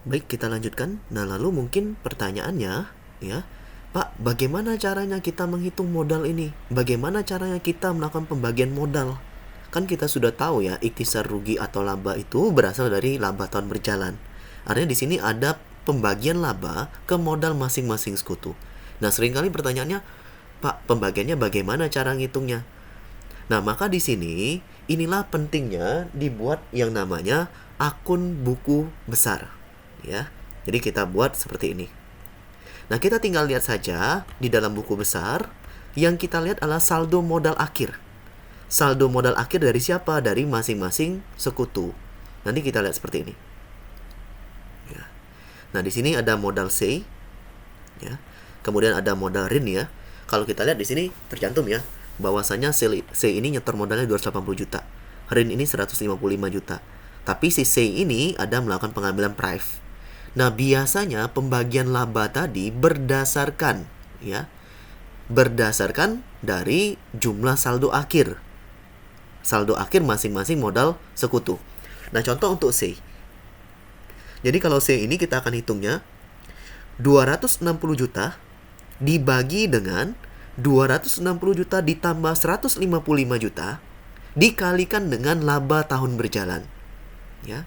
Baik, kita lanjutkan. Nah, lalu mungkin pertanyaannya, ya, Pak, bagaimana caranya kita menghitung modal ini? Bagaimana caranya kita melakukan pembagian modal? Kan kita sudah tahu ya, ikhtisar rugi atau laba itu berasal dari laba tahun berjalan. Artinya di sini ada pembagian laba ke modal masing-masing sekutu. Nah, seringkali pertanyaannya, Pak, pembagiannya bagaimana cara ngitungnya? Nah, maka di sini inilah pentingnya dibuat yang namanya akun buku besar, ya. Jadi kita buat seperti ini. Nah, kita tinggal lihat saja di dalam buku besar, yang kita lihat adalah saldo modal akhir. Saldo modal akhir dari siapa? Dari masing-masing sekutu. Nanti kita lihat seperti ini. Ya. Nah, di sini ada modal C, ya. Kemudian ada modal RIN, ya. Kalau kita lihat di sini tercantum ya, bahwasanya C ini nyetor modalnya 280 juta. RIN ini 155 juta. Tapi si C ini ada melakukan pengambilan prive. Nah, biasanya pembagian laba tadi berdasarkan, ya, berdasarkan dari jumlah saldo akhir. Saldo akhir masing-masing modal sekutu. Nah, contoh untuk C. Jadi kalau C ini kita akan hitungnya 260 juta dibagi dengan 260 juta ditambah 155 juta dikalikan dengan laba tahun berjalan. Ya.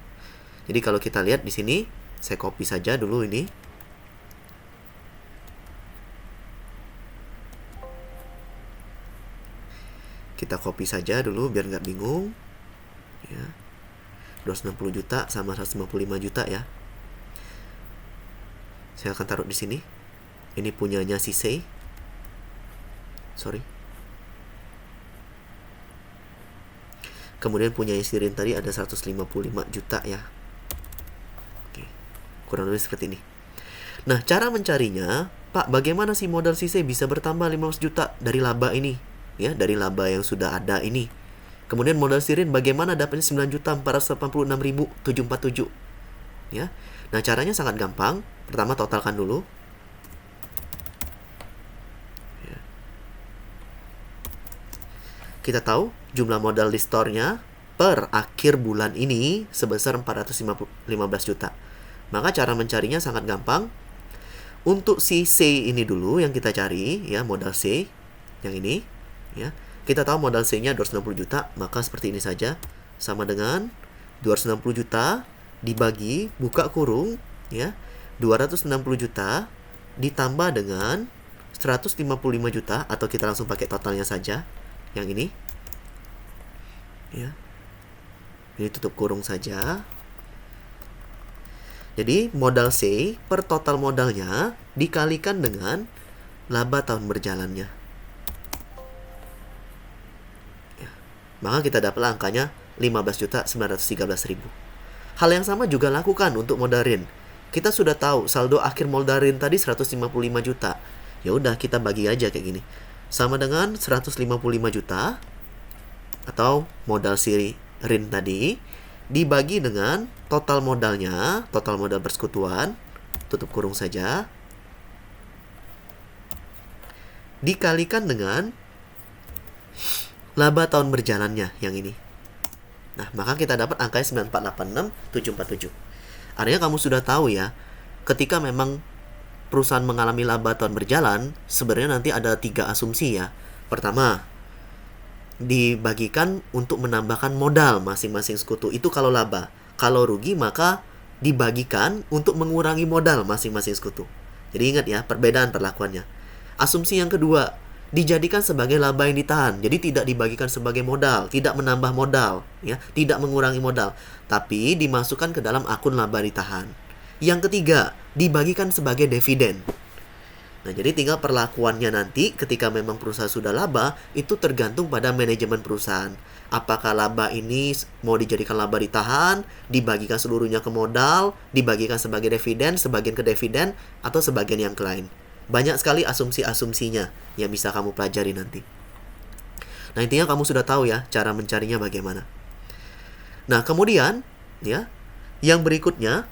Jadi kalau kita lihat di sini, saya copy saja dulu ini. Kita copy saja dulu biar nggak bingung. Ya. 260 juta sama 155 juta ya. Saya akan taruh di sini. Ini punyanya si C. Sorry. Kemudian punya si RIN tadi ada 155 juta ya. Oke. Kurang lebih seperti ini. Nah, cara mencarinya, Pak, bagaimana sih modal si C bisa bertambah 15 juta dari laba ini? Ya, dari laba yang sudah ada ini. Kemudian modal si RIN bagaimana dapatnya 9.486.747. Ya. Nah, caranya sangat gampang. Pertama totalkan dulu. Ya. Kita tahu jumlah modal di store-nya per akhir bulan ini sebesar 415 juta. Maka cara mencarinya sangat gampang. Untuk si C ini dulu yang kita cari, ya, modal C yang ini, ya. Kita tahu modal C-nya 260 juta, maka seperti ini saja. Sama dengan 260 juta dibagi buka kurung, ya. 260 juta ditambah dengan 155 juta, atau kita langsung pakai totalnya saja yang ini, ya. Ini tutup kurung saja. Jadi modal C per total modalnya dikalikan dengan laba tahun berjalannya, ya. Maka kita dapat angkanya 15.913.000. Hal yang sama juga lakukan untuk modal RIN. Kita sudah tahu saldo akhir modal RIN tadi 155 juta. Ya udah, kita bagi aja kayak gini. Sama dengan 155 juta atau modal si RIN tadi dibagi dengan total modalnya, total modal persekutuan, tutup kurung saja, dikalikan dengan laba tahun berjalannya yang ini. Nah, maka kita dapat angkanya 9.486.747. Artinya kamu sudah tahu ya, ketika memang perusahaan mengalami laba tahun berjalan, sebenarnya nanti ada 3 asumsi ya. Pertama, dibagikan untuk menambahkan modal masing-masing sekutu. Itu kalau laba. Kalau rugi maka dibagikan untuk mengurangi modal masing-masing sekutu. Jadi ingat ya, perbedaan perlakuannya. Asumsi yang kedua, dijadikan sebagai laba yang ditahan. Jadi tidak dibagikan sebagai modal, tidak menambah modal, ya, tidak mengurangi modal, tapi dimasukkan ke dalam akun laba ditahan. Yang ketiga, dibagikan sebagai dividen. Nah, jadi tinggal perlakuannya nanti ketika memang perusahaan sudah laba, itu tergantung pada manajemen perusahaan. Apakah laba ini mau dijadikan laba ditahan, dibagikan seluruhnya ke modal, dibagikan sebagai dividen, sebagian ke dividen, atau sebagian yang lain. Banyak sekali asumsi-asumsinya yang bisa kamu pelajari nanti. Nah, intinya kamu sudah tahu ya cara mencarinya bagaimana. Nah, kemudian ya, yang berikutnya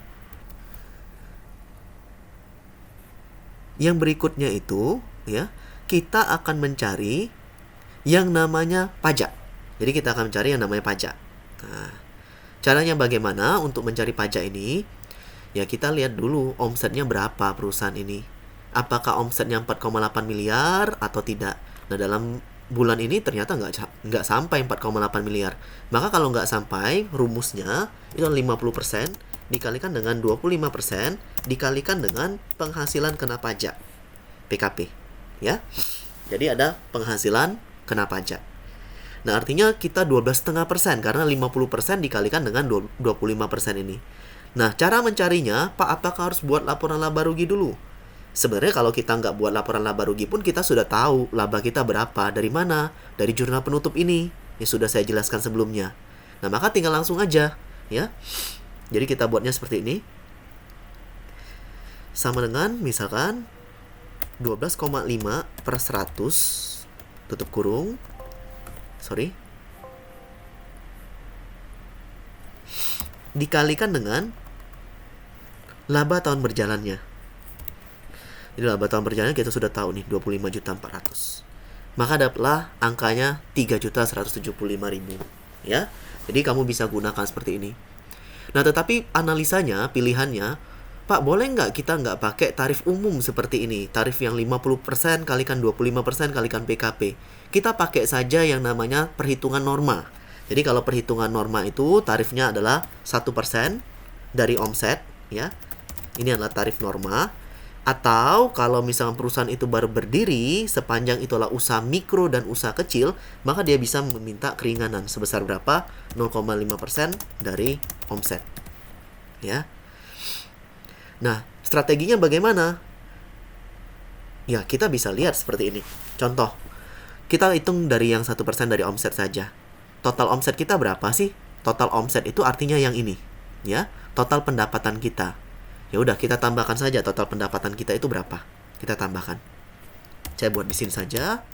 itu ya, kita akan mencari yang namanya pajak. Jadi kita akan mencari yang namanya pajak. Nah, caranya bagaimana untuk mencari pajak ini? Ya kita lihat dulu omsetnya berapa perusahaan ini. Apakah omsetnya 4,8 miliar atau tidak. Nah dalam bulan ini ternyata nggak sampai 4,8 miliar. Maka kalau nggak sampai, rumusnya itu 50% dikalikan dengan 25% dikalikan dengan penghasilan kena pajak PKP. Ya, jadi ada penghasilan kena pajak. Nah artinya kita 12,5% karena 50% dikalikan dengan 25% ini. Nah, cara mencarinya, Pak, apakah harus buat laporan laba rugi dulu? Sebenarnya kalau kita nggak buat laporan laba rugi pun kita sudah tahu laba kita berapa. Dari mana? Dari jurnal penutup ini yang sudah saya jelaskan sebelumnya. Nah, maka tinggal langsung aja, ya. Jadi kita buatnya seperti ini. Sama dengan misalkan 12,5 per 100 tutup kurung. Dikalikan dengan laba tahun berjalannya. Jadi laba tahun berjalannya kita sudah tahu nih 25.400. Maka dapatlah angkanya 3.175.000 ya. Jadi kamu bisa gunakan seperti ini. Nah, tetapi analisanya, pilihannya, Pak, boleh nggak kita nggak pakai tarif umum seperti ini? Tarif yang 50% kalikan 25% kalikan PKP. Kita pakai saja yang namanya perhitungan norma. Jadi kalau perhitungan norma itu tarifnya adalah 1% dari omset, ya. Ini adalah tarif norma. Atau kalau misalnya perusahaan itu baru berdiri, sepanjang itulah usaha mikro dan usaha kecil, maka dia bisa meminta keringanan sebesar berapa? 0,5% dari omset. Ya. Nah, strateginya bagaimana? Ya, kita bisa lihat seperti ini. Contoh, kita hitung dari yang 1% dari omset saja. Total omset kita berapa sih? Total omset itu artinya yang ini, ya. Total pendapatan kita. Ya udah, kita tambahkan saja total pendapatan kita itu berapa. Kita tambahkan. Saya buat di sini saja.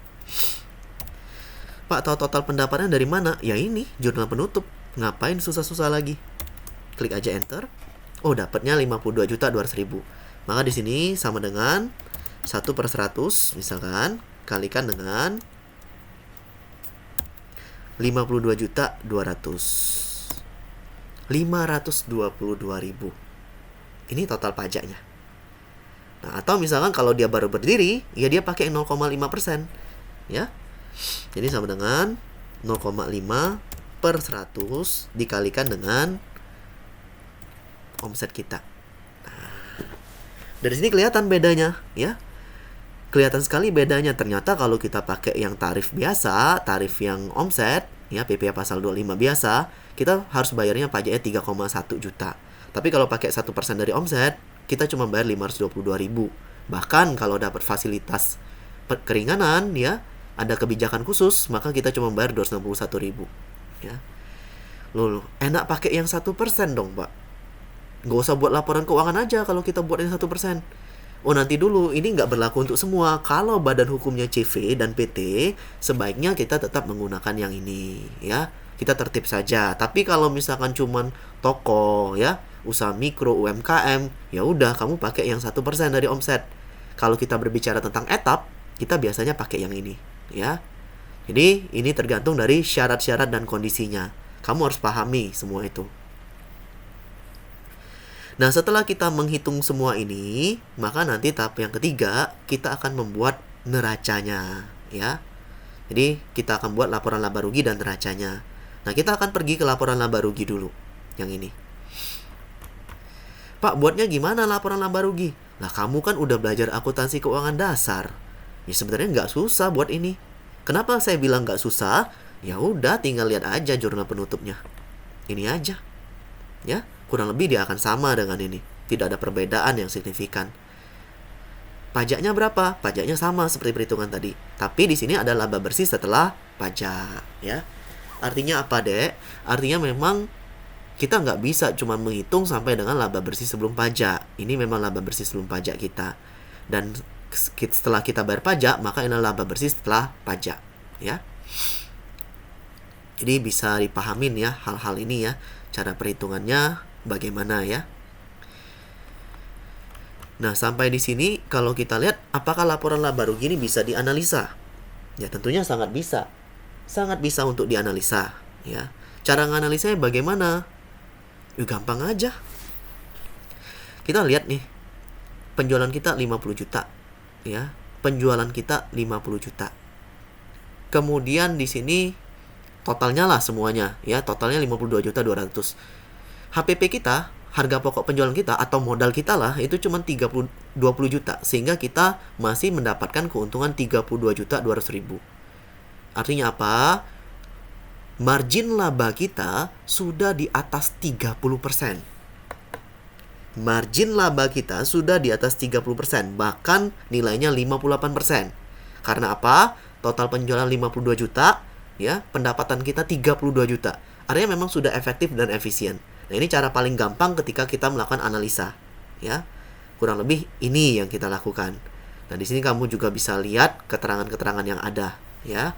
Pak, tahu total pendapatannya dari mana? Ya ini, jurnal penutup. Ngapain susah-susah lagi? Klik aja enter. Oh, dapatnya 52.200.000. Maka di sini sama dengan 1/100 misalkan kalikan dengan 52.200. 522.000. Ini total pajaknya. Nah, atau misalkan kalau dia baru berdiri, ya dia pakai 0,5%. Ya. Jadi sama dengan 0,5 per 100 dikalikan dengan omset kita. Nah, dari sini kelihatan bedanya, ya. Kelihatan sekali bedanya. Ternyata kalau kita pakai yang tarif biasa, tarif yang omset, ya PPh pasal 25 biasa, kita harus bayarnya pajaknya 3,1 juta. Tapi kalau pakai 1% dari omset, kita cuma bayar 522.000. Bahkan kalau dapat fasilitas keringanan, ya, ada kebijakan khusus, maka kita cuma bayar 261.000. Ya. Loh, enak pakai yang 1% dong, Pak. Nggak usah buat laporan keuangan aja kalau kita buat yang 1%. Oh, nanti dulu, ini nggak berlaku untuk semua. Kalau badan hukumnya CV dan PT, sebaiknya kita tetap menggunakan yang ini, ya. Kita tertib saja. Tapi kalau misalkan cuman toko, ya, usaha mikro, UMKM, ya udah kamu pakai yang 1% dari omset. Kalau kita berbicara tentang etap, kita biasanya pakai yang ini, ya. Jadi ini tergantung dari syarat-syarat dan kondisinya. Kamu harus pahami semua itu. Nah, setelah kita menghitung semua ini, maka nanti tahap yang ketiga kita akan membuat neracanya, ya. Jadi kita akan buat laporan laba rugi dan neracanya. Nah, kita akan pergi ke laporan laba rugi dulu, yang ini. Pak, buatnya gimana laporan laba rugi? Lah, kamu kan udah belajar akuntansi keuangan dasar. Ya sebenarnya nggak susah buat ini. Kenapa saya bilang nggak susah? Ya udah, tinggal lihat aja jurnal penutupnya. Ini aja. Ya, kurang lebih dia akan sama dengan ini. Tidak ada perbedaan yang signifikan. Pajaknya berapa? Pajaknya sama seperti perhitungan tadi. Tapi di sini ada laba bersih setelah pajak, ya. Artinya apa, Dek? Artinya memang kita nggak bisa cuma menghitung sampai dengan laba bersih sebelum pajak. Ini memang laba bersih sebelum pajak kita. Dan setelah kita bayar pajak, maka ini laba bersih setelah pajak, ya. Jadi bisa dipahamin ya hal-hal ini ya. Cara perhitungannya bagaimana ya. Nah, sampai di sini kalau kita lihat apakah laporan laba rugi ini bisa dianalisa? Ya, tentunya sangat bisa. Sangat bisa untuk dianalisa, ya. Cara menganalisanya bagaimana? Ya, gampang aja. Kita lihat nih, penjualan kita 50 juta, ya. Penjualan kita 50 juta. Kemudian di sini totalnya lah semuanya, ya. Totalnya 52.200.000. HPP kita, harga pokok penjualan kita atau modal kita lah, itu cuma 20 juta. Sehingga kita masih mendapatkan keuntungan 32.200.000. Artinya apa? Margin laba kita sudah di atas 30%. Margin laba kita sudah di atas 30%, bahkan nilainya 58%. Karena apa? Total penjualan 52 juta, ya, pendapatan kita 32 juta. Artinya memang sudah efektif dan efisien. Nah, ini cara paling gampang ketika kita melakukan analisa, ya. Kurang lebih ini yang kita lakukan. Nah, di sini kamu juga bisa lihat keterangan-keterangan yang ada, ya.